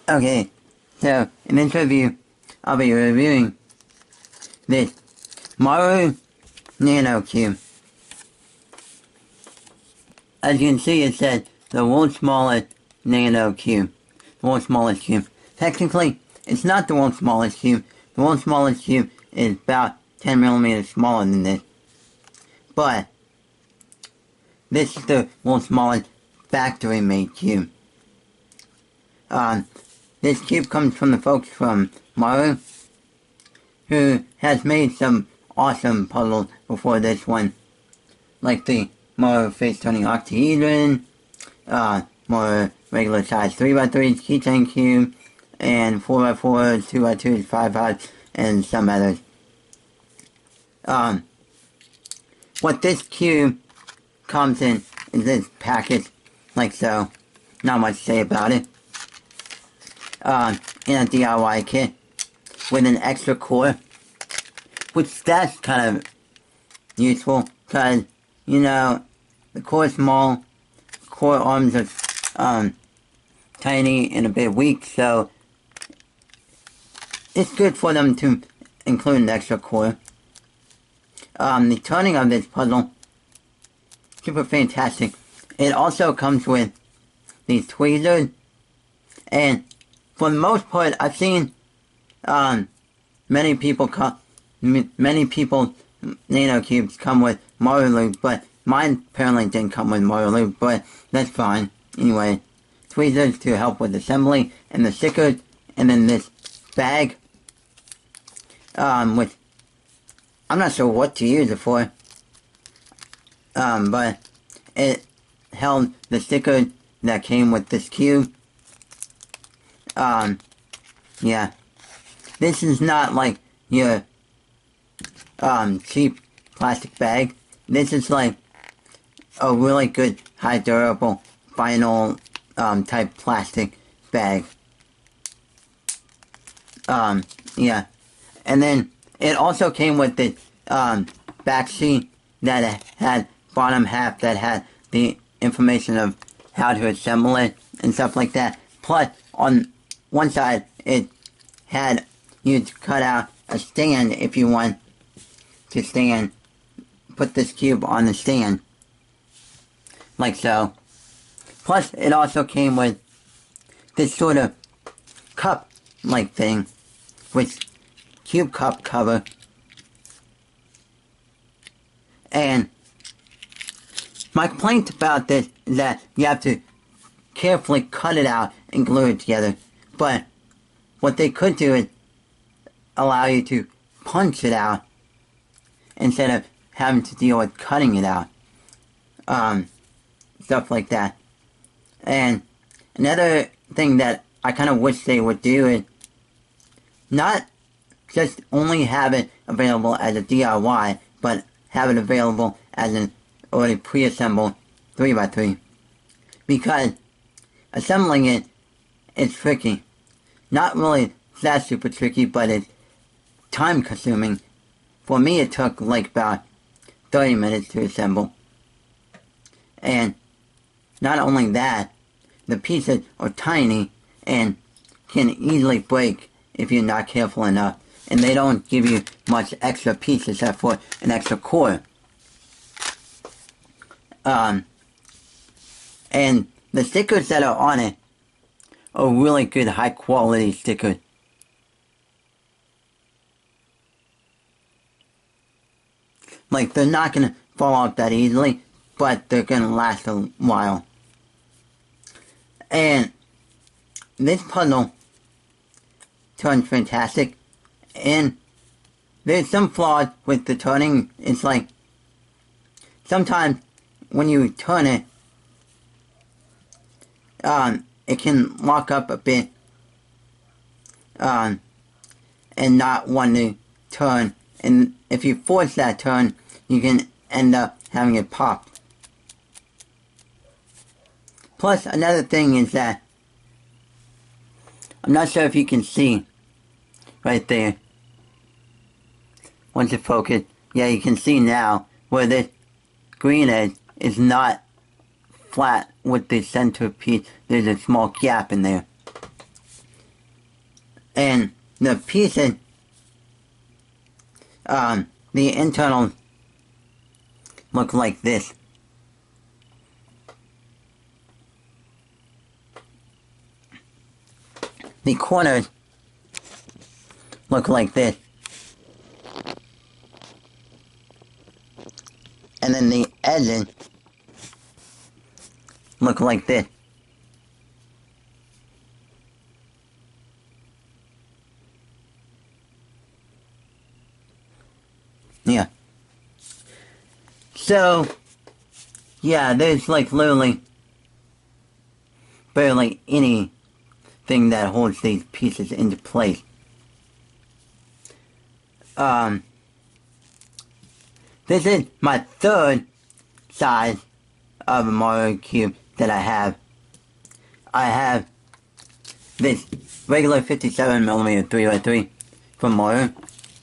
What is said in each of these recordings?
Okay, so in this review, I'll be reviewing this Maru Nano cube. As you can see, it says the world's smallest nano cube. The world's smallest cube. Technically, it's not the world's smallest cube. The world's smallest cube is about 10 millimeters smaller than this. But this is the world's smallest factory-made cube. This cube comes from the folks from Maru, who has made some awesome puzzles before this one, like the Maru face-turning octahedron, more regular size 3x3 keychain cube, and 4x4, 2x2, 5x, and some others. What this cube comes in is this package, like so. Not much to say about it. In a DIY kit with an extra core, which that's kind of useful, because, you know, the core is small, core arms are tiny and a bit weak, so it's good for them to include an extra core. The turning of this puzzle, super fantastic. It also comes with these tweezers, and for the most part, I've seen many people nano cubes come with Maru lube, but mine apparently didn't come with Maru lube, but that's fine. Anyway, tweezers to help with assembly, and the stickers, and then this bag, which I'm not sure what to use it for, but it held the sticker that came with this cube. Yeah. This is not like your, cheap plastic bag. This is like a really good, high durable, vinyl, type plastic bag. Yeah. And then it also came with the, back sheet that had bottom half that had the information of how to assemble it and stuff like that. Plus, on one side, it had you cut out a stand if you want to put this cube on the stand, like so. Plus, it also came with this sort of cup-like thing, which cube cup cover, and my complaint about this is that you have to carefully cut it out and glue it together. But what they could do is allow you to punch it out instead of having to deal with cutting it out. Stuff like that. And another thing that I kind of wish they would do is not just only have it available as a DIY, but have it available as an already pre-assembled 3x3. Because assembling it is tricky. Not really that super tricky, but it's time consuming. For me, it took like about 30 minutes to assemble. And not only that, the pieces are tiny and can easily break if you're not careful enough. And they don't give you much extra pieces except for an extra core. And the stickers that are on it are really good, high quality stickers. Like, they're not gonna fall off that easily, but they're gonna last a while. And this puzzle turns fantastic, and there's some flaws with the turning. It's like, sometimes when you turn it, it can lock up a bit, and not want to turn, and if you force that turn, you can end up having it pop. Plus, another thing is that, I'm not sure if you can see, right there, once it focus, yeah, you can see now, where this green edge is not flat with the center piece. There's a small gap in there. And the pieces, the internals look like this. The corners look like this. And then the edges look like this. Yeah. So, yeah, there's like literally barely anything that holds these pieces into place. This is my third size of a Maru cube that I have. I have this regular 57mm 3x3 from Maru,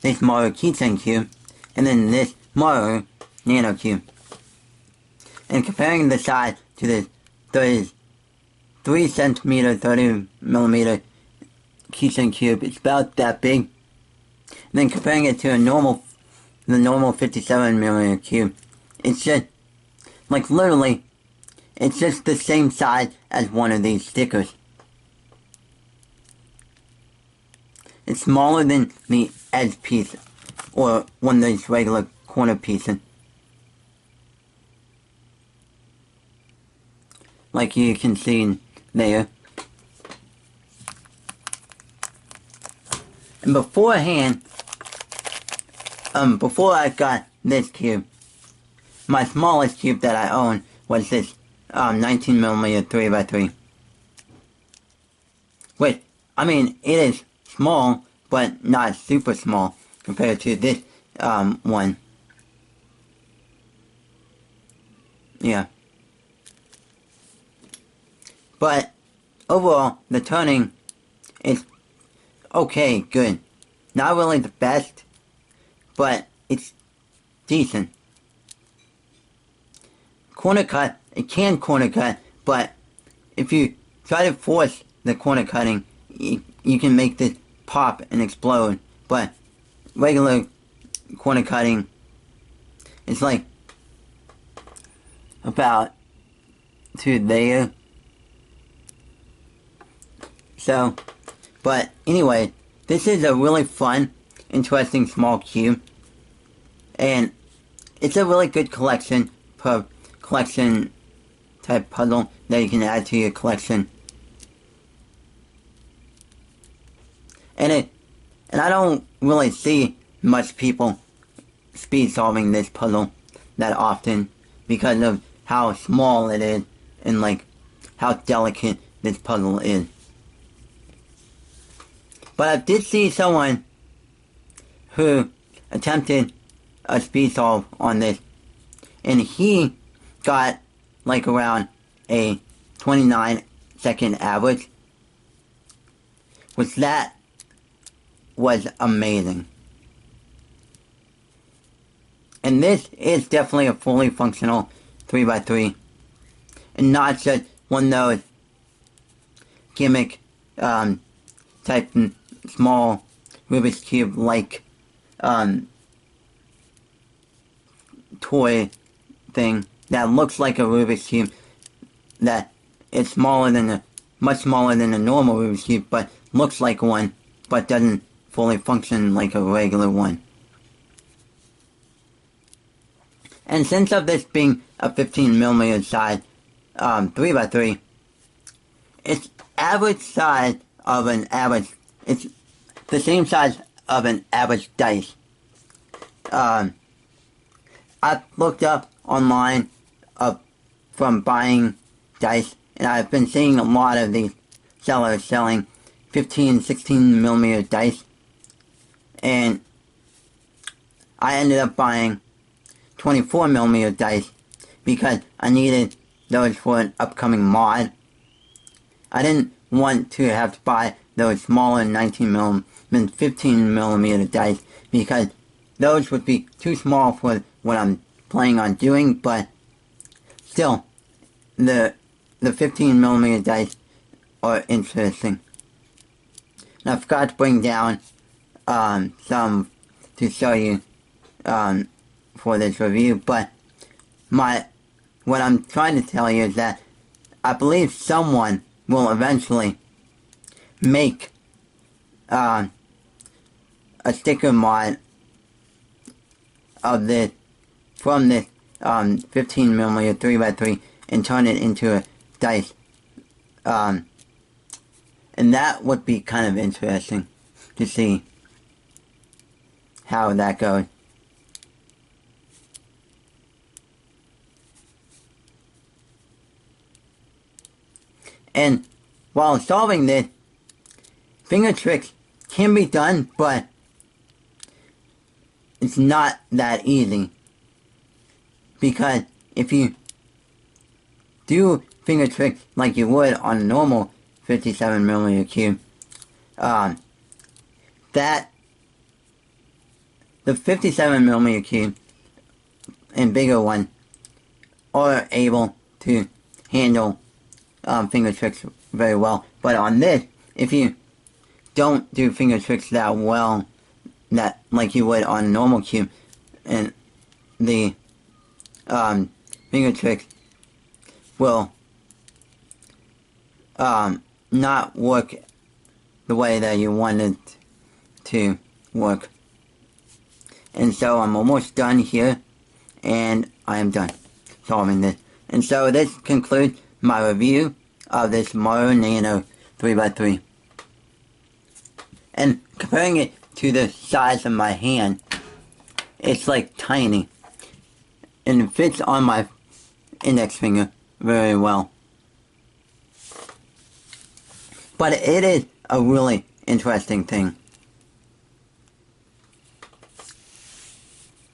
this Maru keychain cube, and then this Maru Nano cube. And comparing the size to this 3cm 30mm keychain cube, it's about that big. And then comparing it to the normal 57mm cube, it's just, like literally, it's just the same size as one of these stickers. It's smaller than the edge piece, or one of these regular corner pieces. Like you can see there. And beforehand, before I got this cube, my smallest cube that I own was this 19mm 3x3. Which, I mean, it is small, but not super small compared to this one. Yeah. But overall, the turning is okay, good. Not really the best, but it's decent. Corner cut, it can corner cut, but if you try to force the corner cutting, you can make this pop and explode. But regular corner cutting, it's like about to there. So, but anyway, this is a really fun, interesting small cube, and it's a really good collection type puzzle that you can add to your collection. And I don't really see much people speed solving this puzzle that often because of how small it is and like how delicate this puzzle is. But I did see someone who attempted a speed solve on this, and he got like around a 29-second average, which that was amazing. And this is definitely a fully functional 3x3, and not just one of those gimmick type small Rubik's Cube like toy thing that looks like a Rubik's Cube, that it's much smaller than a normal Rubik's Cube, but looks like one, but doesn't fully function like a regular one. And since of this being a 15mm size 3x3, it's average size of an average, it's the same size of an average dice. I looked up online from buying dice, and I've been seeing a lot of these sellers selling 15, 16mm dice, and I ended up buying 24mm dice because I needed those for an upcoming mod. I didn't want to have to buy those smaller 19mm and 15mm dice because those would be too small for what I'm planning on doing, but still, the 15mm dice are interesting. And I forgot to bring down some to show you for this review, but what I'm trying to tell you is that I believe someone will eventually make a sticker mod of this from this 15mm 3x3 and turn it into a dice. And that would be kind of interesting to see how that goes. And while solving this, finger tricks can be done, but it's not that easy. Because if you do finger tricks like you would on a normal 57mm cube, that the 57mm cube and bigger one are able to handle finger tricks very well. But on this, if you don't do finger tricks that well, that like you would on a normal cube, and the finger tricks will not work the way that you want it to work. And so I'm almost done here, and I am done solving this. And so this concludes my review of this Maru Nano 3x3. And comparing it to the size of my hand, it's like tiny. And it fits on my index finger very well. But it is a really interesting thing.